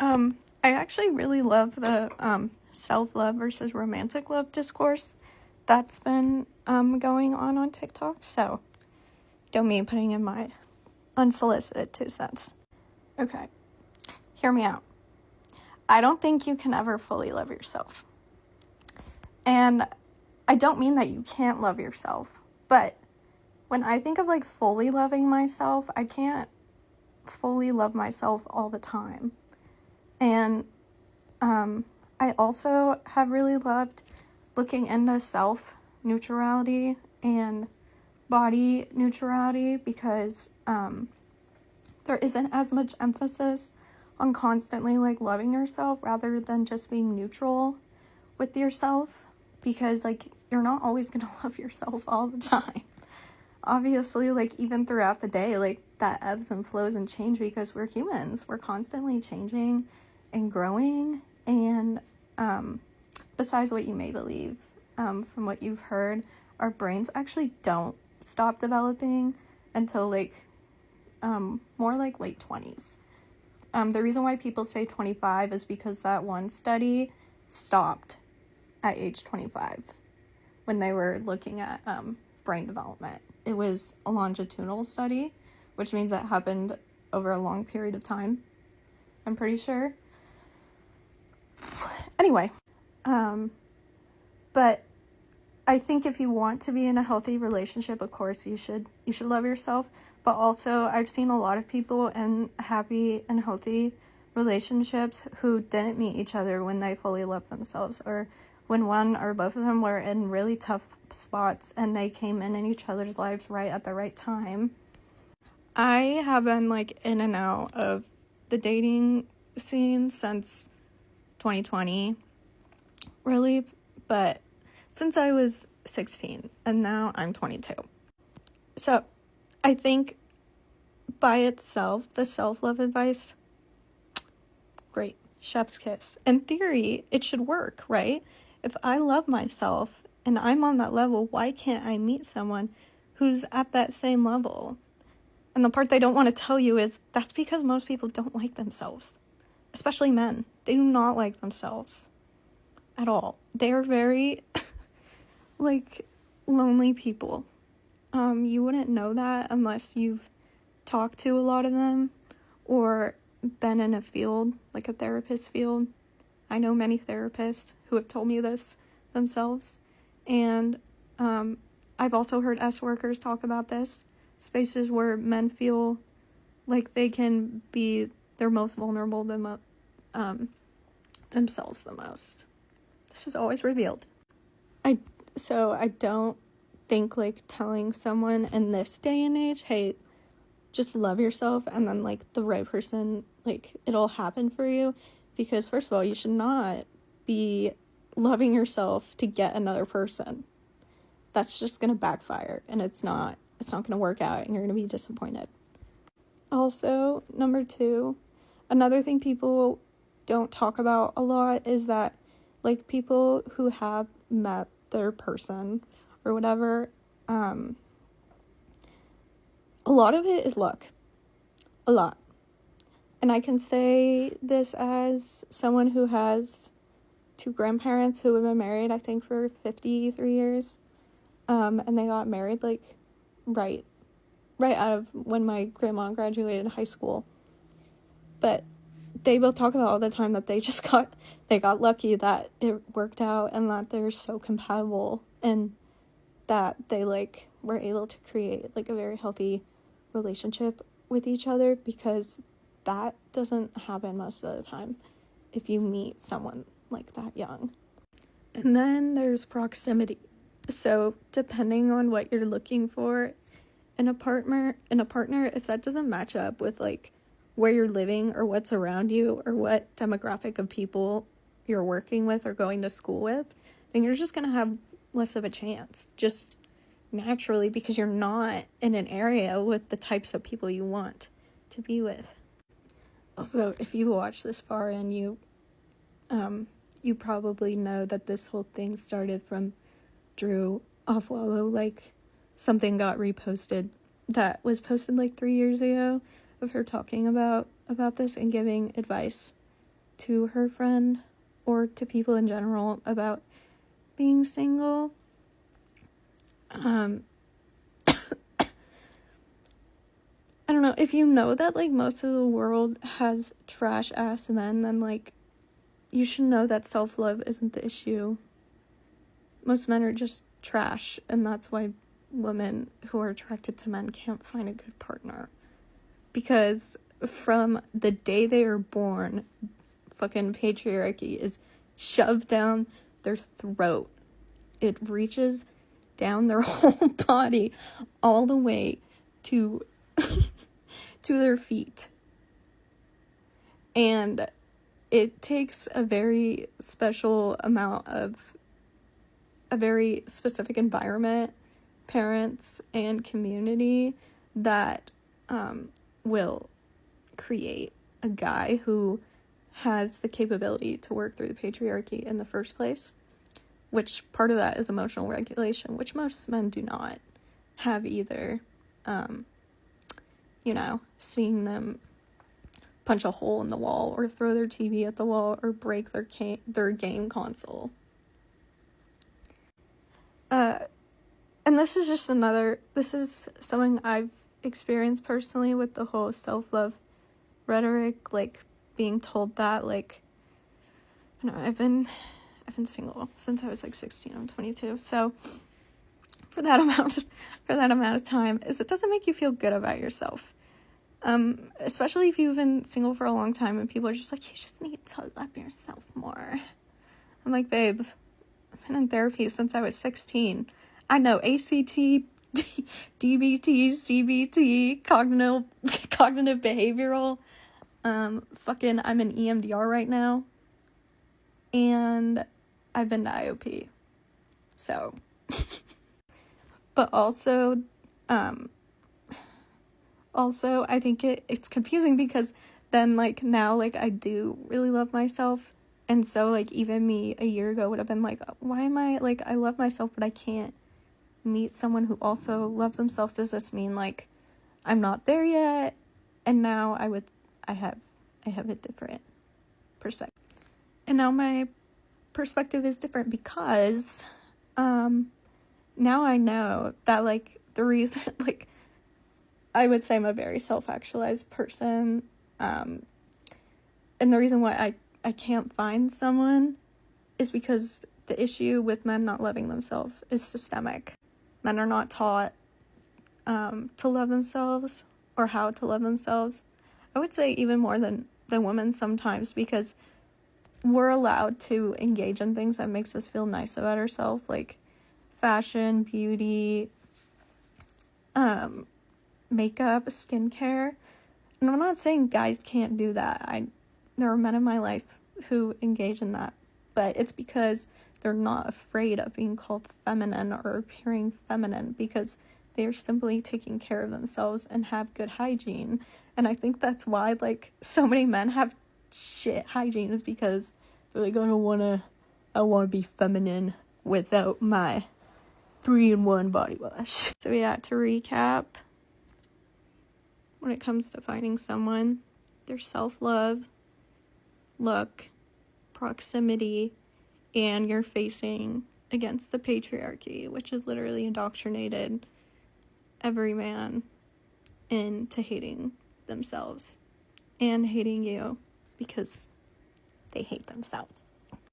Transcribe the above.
I actually really love the self-love versus romantic love discourse that's been going on TikTok. So don't mean putting in my unsolicited 2 cents. Okay, hear me out. I don't think you can ever fully love yourself. And I don't mean that you can't love yourself, but when I think of like fully loving myself, I can't fully love myself all the time. And I also have really loved looking into self-neutrality and body neutrality because there isn't as much emphasis on constantly like loving yourself rather than just being neutral with yourself, because like you're not always gonna love yourself all the time. Obviously, like even throughout the day, like that ebbs and flows and change because we're humans. We're constantly changing and growing. And besides what you may believe, from what you've heard, our brains actually don't stop developing until like more like late 20s. The reason why people say 25 is because that one study stopped at age 25 when they were looking at brain development. It was a longitudinal study, which means it happened over a long period of time, I'm pretty sure. Anyway, but I think if you want to be in a healthy relationship, of course, you should love yourself. But also, I've seen a lot of people in happy and healthy relationships who didn't meet each other when they fully loved themselves, or when one or both of them were in really tough spots and they came in each other's lives right at the right time. I have been like in and out of the dating scene since 2020, really, but since I was 16 and now I'm 22. So I think by itself, the self-love advice, great, chef's kiss. In theory, it should work, right? If I love myself and I'm on that level, why can't I meet someone who's at that same level? And the part they don't want to tell you is that's because most people don't like themselves, especially men. They do not like themselves at all. They are very like lonely people. You wouldn't know that unless you've talked to a lot of them or been in a field, like a therapist field. I know many therapists who have told me this themselves. And I've also heard S-workers talk about this. Spaces where men feel like they can be their most vulnerable themselves the most. This is always revealed. So I don't think like telling someone in this day and age, hey, just love yourself, and then like the right person, like it'll happen for you. Because first of all, you should not be loving yourself to get another person. That's just gonna backfire, and it's not gonna work out, and you're gonna be disappointed. Also, number 2, another thing people don't talk about a lot is that like people who have met their person or whatever, a lot of it is luck. A lot. And I can say this as someone who has 2 grandparents who have been married, I think, for 53 years. And they got married, like, right out of when my grandma graduated high school. But they both talk about all the time that they got lucky that it worked out and that they're so compatible and that they, like, were able to create, like, a very healthy relationship with each other, because that doesn't happen most of the time if you meet someone like that young. And then there's proximity. So depending on what you're looking for in a partner, if that doesn't match up with like where you're living or what's around you or what demographic of people you're working with or going to school with, then you're just gonna have less of a chance, just naturally, because you're not in an area with the types of people you want to be with. Also, if you watch this far and you probably know that this whole thing started from Drew Offwallow. Like, something got reposted that was posted like 3 years ago of her talking about this and giving advice to her friend or to people in general about being single. I don't know, if you know that, like, most of the world has trash-ass men, then, like, you should know that self-love isn't the issue. Most men are just trash, and that's why women who are attracted to men can't find a good partner. Because from the day they are born, fucking patriarchy is shoved down their throat. It reaches down their whole body all the way to to their feet. And it takes a very special amount of a very specific environment, parents, and community that will create a guy who has the capability to work through the patriarchy in the first place, which part of that is emotional regulation, which most men do not have either. Seeing them punch a hole in the wall or throw their TV at the wall or break their game console. And this is something I've experienced personally with the whole self-love rhetoric, like, being told that, like, I've been single since I was, like, 16. I'm 22, so for that amount of time, it doesn't make you feel good about yourself. Especially if you've been single for a long time and people are just like, you just need to love yourself more. I'm like, babe, I've been in therapy since I was 16. I know ACT, DBT, CBT, cognitive behavioral. I'm an EMDR right now. And I've been to IOP. So. But also, I think it's confusing because then, like, now, like, I do really love myself. And so, like, even me a year ago would have been like, why am I, like, I love myself, but I can't meet someone who also loves themselves? Does this mean, like, I'm not there yet? And now I have a different perspective. And now my perspective is different because, now I know that, like, the reason, like, I would say I'm a very self-actualized person, and the reason why I can't find someone is because the issue with men not loving themselves is systemic. Men are not taught to love themselves or how to love themselves. I would say even more than women sometimes, because we're allowed to engage in things that makes us feel nice about ourselves, like fashion, beauty, makeup, skincare. And I'm not saying guys can't do that. There are men in my life who engage in that, but it's because they're not afraid of being called feminine or appearing feminine, because they are simply taking care of themselves and have good hygiene. And I think that's why, like, so many men have shit hygiene, is because they're like, I want to be feminine without my 3-in-1 body wash. So yeah, to recap, when it comes to finding someone, there's self-love, look, proximity, and you're facing against the patriarchy, which has literally indoctrinated every man into hating themselves and hating you because they hate themselves.